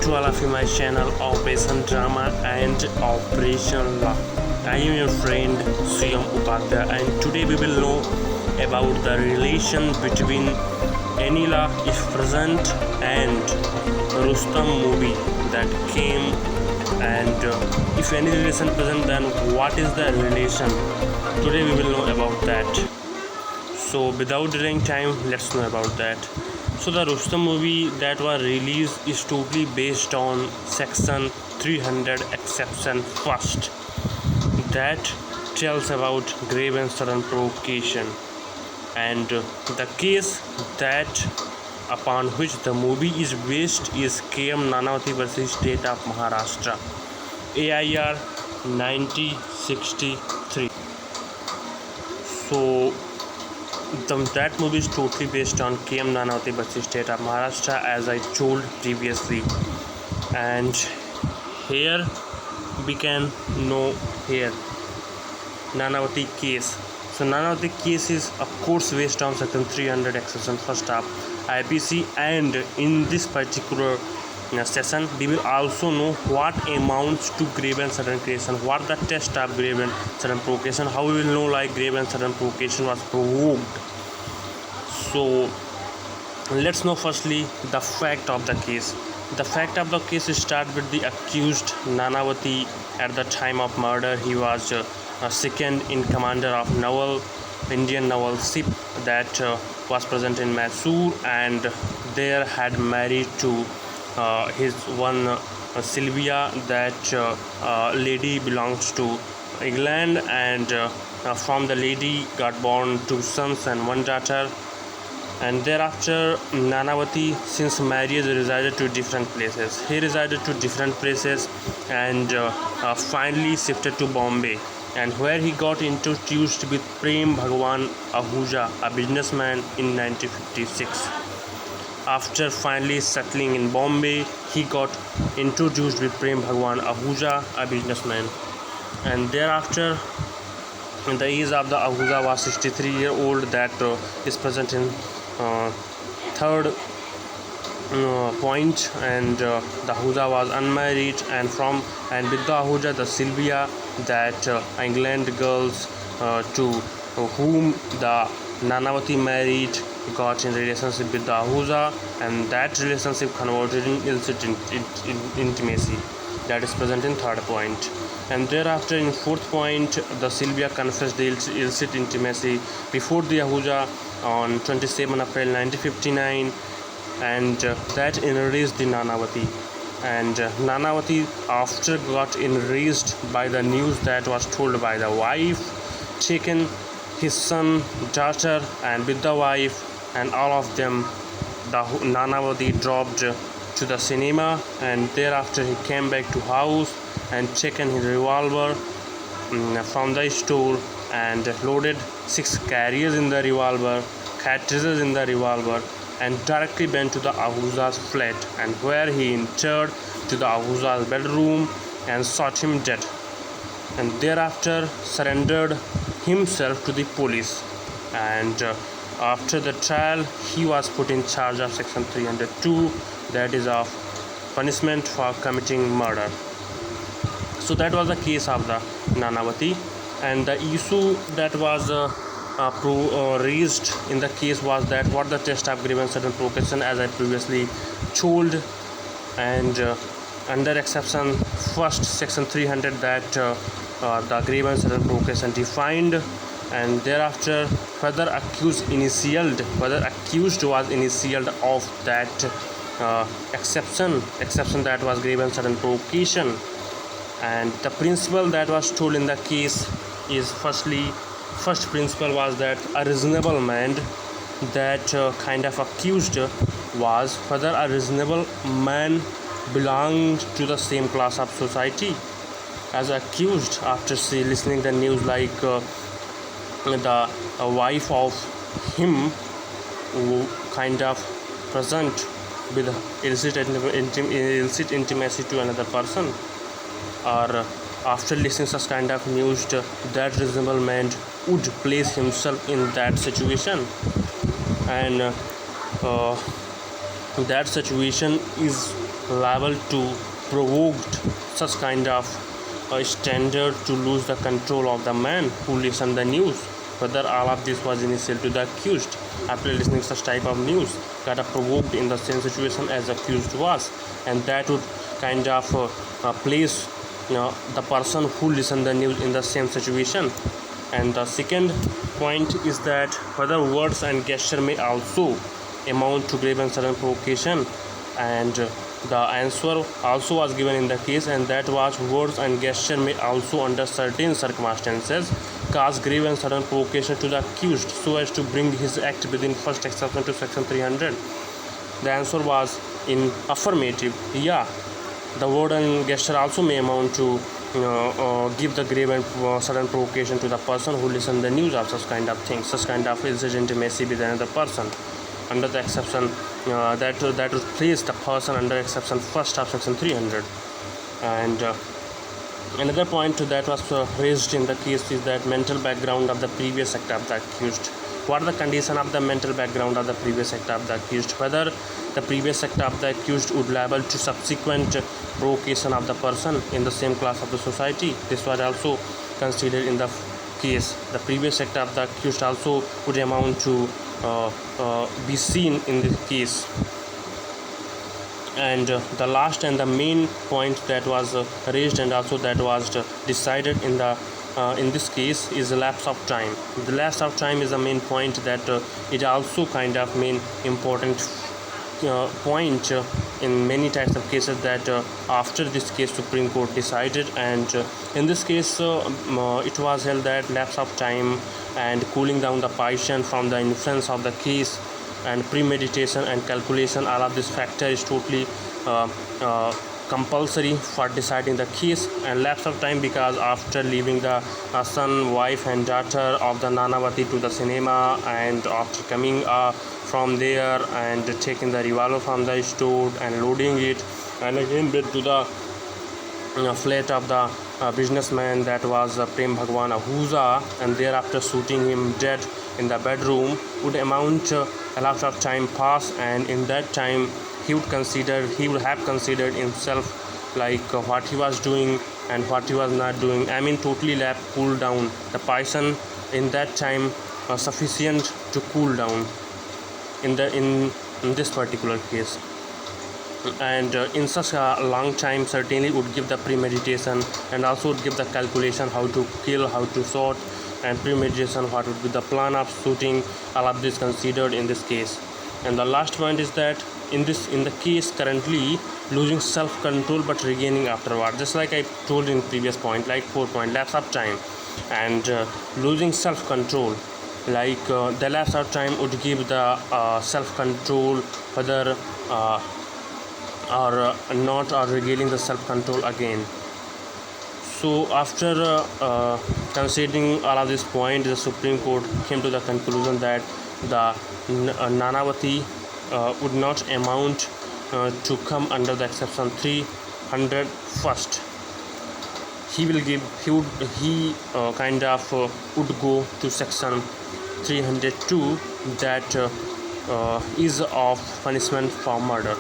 to all of you my channel Operation Drama and Operation Law. I am your friend Suyam Upadhyay and today we will know about the relation between Anila is present and Rustom movie that came, and if any relation present, then what is the relation. Today we will know about that. So without delaying time, let's know about that. So the Rustom movie that was released is totally based on section 300 exception first, that tells about grave and sudden provocation, and the case that upon which the movie is based is KM Nanavati versus State of Maharashtra, AIR 1963. So that movie is totally based on KM Nanavati versus State of Maharashtra, as I told previously. And here we can know here Nanavati case. So Nanavati case is of course based on section 300 exception first of IPC, and in this particular session we will also know what amounts to grave and sudden creation, what the test of grave and sudden provocation, how we will know like grave and sudden provocation was provoked. So let's know firstly the fact of the case. The fact of the case start with the accused Nanavati. At the time of murder, he was second in commander of Indian naval ship that was present in Mysore, and there had married to his one Sylvia. That lady belongs to England, and from the lady got born 2 sons and 1 daughter. And thereafter Nanavati, since marriage, resided to different places. He resided to different places and finally shifted to Bombay, and where he got introduced with Prem Bhagwan Ahuja, a businessman, in 1956. After finally settling in Bombay, he got introduced with Prem Bhagwan Ahuja, a businessman, and thereafter in the age of the Ahuja was 63-year-old. That is present in third point, and the Ahuja was unmarried, and with the Ahuja the Sylvia, that England girls to whom the Nanavati married, got in relationship with the Ahuja, and that relationship converted in illicit intimacy. That is present in third point. And thereafter in fourth point, the Sylvia confessed the illicit intimacy before the Ahuja on 27 April 1959, and that enraged the Nanavati. And Nanavati, after got enraged by the news that was told by the wife, taken his son, daughter, and with the wife and all of them, the Nanavati dropped to the cinema, and thereafter he came back to house and taken his revolver from the store and loaded 6 carriers in the revolver, cartridges in the revolver, and directly went to the Ahuja's flat, and where he entered to the Ahuja's bedroom and shot him dead, and thereafter surrendered himself to the police. And after the trial, he was put in charge of section 302, that is of punishment for committing murder. So that was the case of the Nanavati, and the issue that was raised in the case was that what the test of grave and sudden provocation, as I previously told, and under exception first section 300, that the grave and sudden provocation defined, and thereafter whether accused was initialed of that exception that was grave and sudden provocation. And the principle that was told in the case is first principle was that a reasonable man, that kind of accused was whether a reasonable man belonged to the same class of society as accused. After listening the news, like the wife of him who kind of present with illicit intimacy to another person, or after listening such kind of news, that reasonable man would place himself in that situation, and that situation is liable to provoked such kind of standard to lose the control of the man who listened the news. Whether all of this was initial to the accused after listening such type of news got provoked in the same situation as accused was, and that would kind of place the person who listened the news in the same situation. And the second point is that whether words and gesture may also amount to grave and sudden provocation, and the answer also was given in the case, and that was words and gesture may also under certain circumstances cause grave and sudden provocation to the accused so as to bring his act within first exception to section 300. The answer was in affirmative. Yeah, the word and gesture also may amount to give the grave and sudden provocation to the person who listened the news of such kind of things. Such kind of incident may see with another person under the exception that would place the person under exception first of section 300. And another point that was raised in the case is that mental background of the previous act of the accused. What are the condition of the mental background of the previous act of the accused? Whether the previous act of the accused would liable to subsequent provocation of the person in the same class of the society. This was also considered in the case. The previous act of the accused also would amount to be seen in this case. And the last and the main point that was raised and also that was decided in this case is the lapse of time. The lapse of time is the main point that it also kind of main important point in many types of cases that after this case Supreme Court decided, and in this case it was held that lapse of time and cooling down the patient from the influence of the case and premeditation and calculation, all of this factor is totally compulsory for deciding the case. And lapse of time because after leaving the son, wife and daughter of the Nanavati to the cinema, and after coming from there and taking the revolver from the store and loading it and again back to the flat of the businessman that was Prem Bhagwan Ahuja, and thereafter shooting him dead in the bedroom would amount a lot of time pass, and in that time he would have considered himself like what he was doing and what he was not doing. I mean totally cool down the person in that time sufficient to cool down in this particular case. And in such a long time certainly would give the premeditation and also would give the calculation how to kill, how to shoot, and premeditation what would be the plan of shooting, all of this considered in this case. And the last point is that in the case currently losing self-control but regaining afterward, just like I told in previous point, like 4 point lapse of time and losing self-control, like the lapse of time would give the self-control whether or not, or regaining the self-control again. So after considering all of this point, the Supreme Court came to the conclusion that the Nanavati would not amount to come under the exception 300 first. He would go to section 302 that is of punishment for murder.